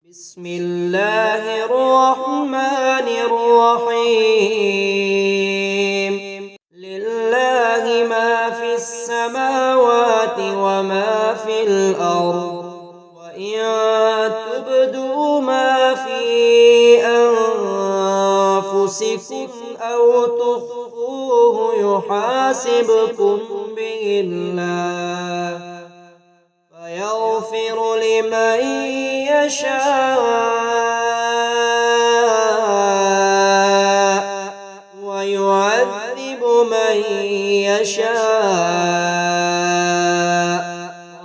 بسم الله الرحمن الرحيم لله ما في السماوات وما في الأرض وإن تبدوا ما في أنفسكم أو تخفوه يحاسبكم به الله فيغفر لمن يشاء ويعذب من يشاء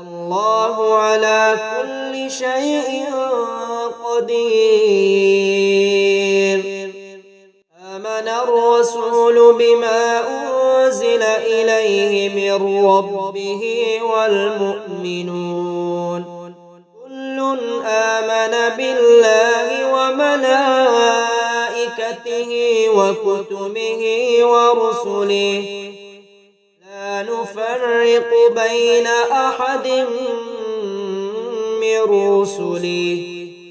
الله على كل شيء قدير آمن الرسول بما أنزل إليه من ربه والمؤمنون كل آمن بالله وملائكته وكتبه ورسله لا نفرق بين أحد من رسله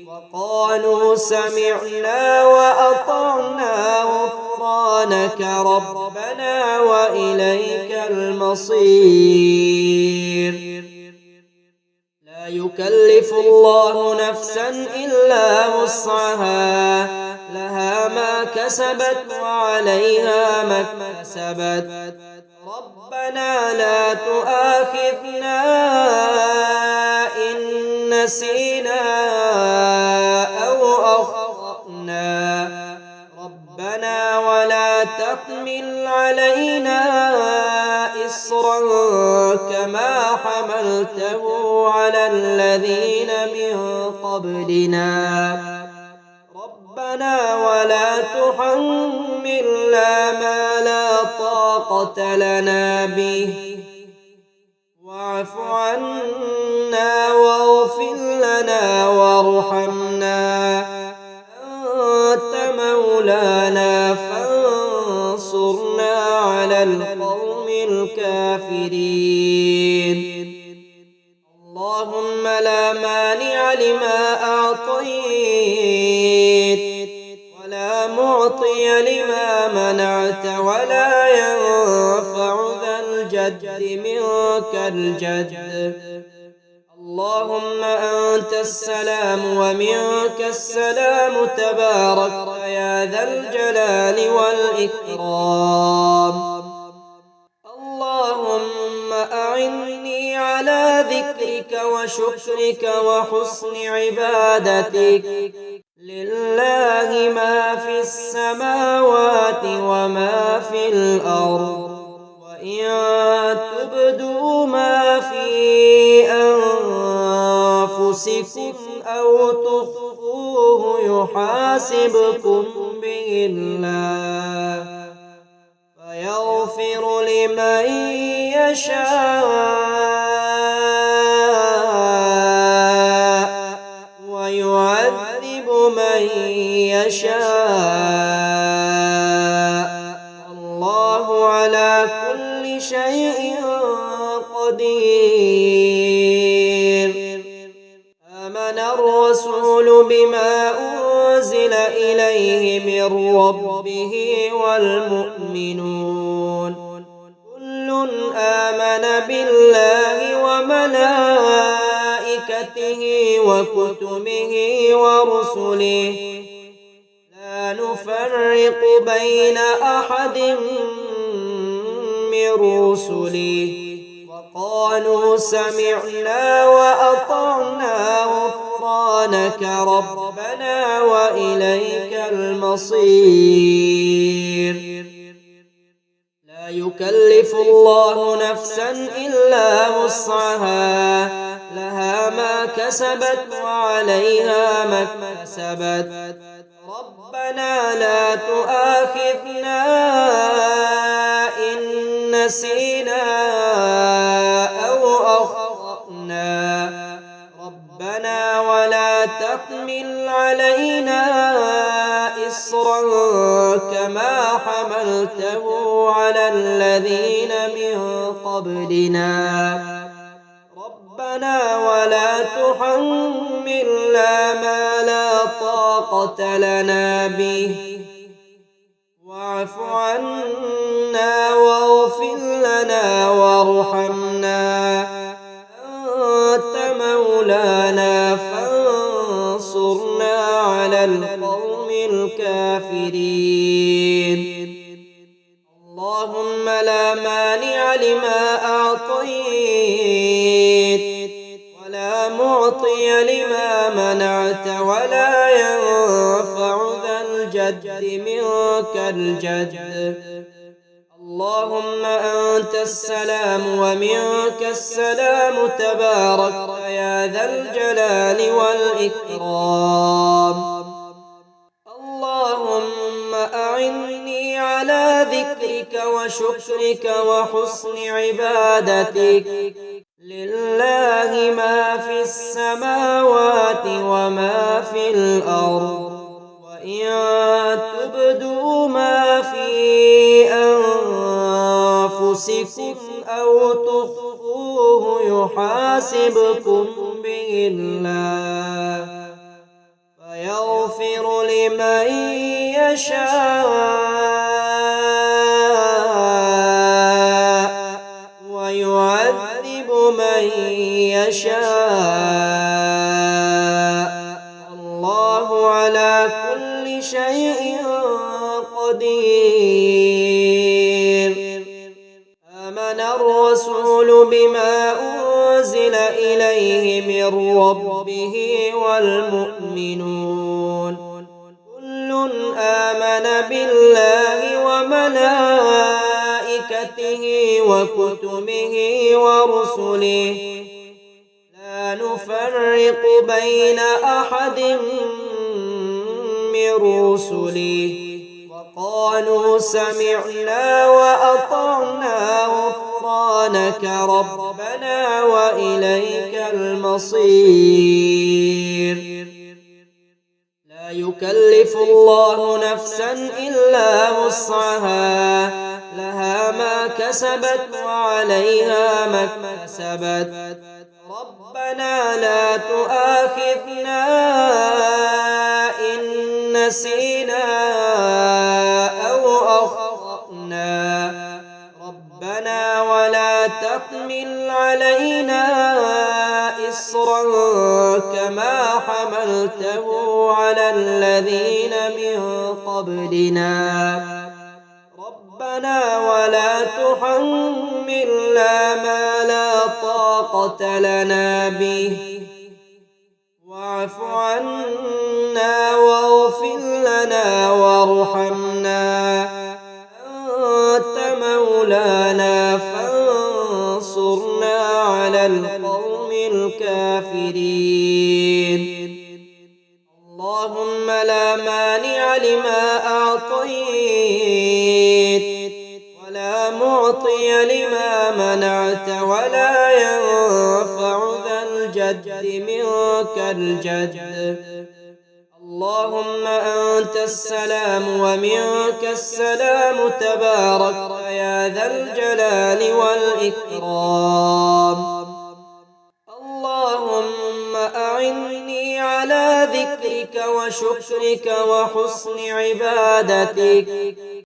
وقالوا سمعنا وأطعنا غفرانك ربنا وإليك المصير لا يكلف الله نفسا إلا وسعها لها ما كسبت وعليها ما اكتسبت ربنا لا تؤاخذنا إن نسينا أو أخطأنا ربنا ولا تحمل علينا إصرا كما حملته على الذين من قبلنا ربنا ولا تحملنا ما لا طاقة لنا به واعف عنا واغفر لنا وارحمنا أنت مولانا فانصرنا على القوم الكافرين اللهم لا مانع لما أعطيت ولا معطي لما منعت ولا ينفع ذا الجد منك الجد اللهم أنت السلام ومنك السلام تبارك يا ذا الجلال والإكرام اللهم أعني على ذكرك وشكرك وحسن عبادتك لله ما في السماوات وما في الأرض وإن تبدوا ما في أنفسكم أو تخفوه يحاسبكم به الله فيغفر لمن يشاء ويعذب من يشاء الله على كل شيء قدير آمن الرسول بما أنزل إليه من ربه والمؤمنون كل آمن بالله وملائكته وكتبه ورسله لا نفرق بين أحد من رسله وقالوا سمعنا وأطعنا غفرانك ربنا وإليك المصير لا يكلف الله نفسا إلا وسعها لها ما كسبت وعليها ما اكتسبت ربنا لا تؤاخذنا إن نسينا أو أخطأنا ربنا ولا تحمل علينا إصرا كما حملته على الذين من قبلنا ربنا ولا تحملنا ما لا طاقة لنا به واعف عنا واغفر لنا وارحمنا أنت مولانا فانصرنا على القوم الكافرين. اللهم لا مانع لما أعطيت ولا معطي لما منعت ولا ينفع ذا الجد منك الجد. اللهم أنت السلام ومنك السلام تبارك يا ذا الجلال والإكرام. اللهم أعني على ذكرك وشكرك وحسن عبادتك. لله ما في السماوات وما في الأرض وإن تبدوا ما في أنفسكم أو تخفوه يحاسبكم به الله فيغفر لمن يشاء ويعذب من يشاء. الله على كل شيء قدير. آمن الرسول بما أنزل إليه من ربه والمؤمنون كل آمن بالله وملائكته وكتبه ورسله لا نفرق بين أحد من رسله وقالوا سمعنا وأطعنا غفرانك ربنا وإليك المصير. لا يكلف الله نفسا إلا وسعها لها ما كسبت وعليها ما اكتسبت. ربنا لا تؤاخذنا إن نسينا أو أخطأنا. ربنا ولا تحمل علينا إصرا كما حملته على الذين من قبلنا. ربنا ولا تحملنا ما لا طاقة لنا به واعف عنا واغفر لنا وارحمنا أنت مولانا فانصرنا على القوم الكافرين. اللهم لا مانع لما أعطيت ولا معطي لما منعت ولا ينفع ذا الجد منك الجد. اللهم أنت السلام ومنك السلام تبارك يا ذا الجلال والإكرام. اللهم أعني على ذكرك وشكرك وحسن عبادتك.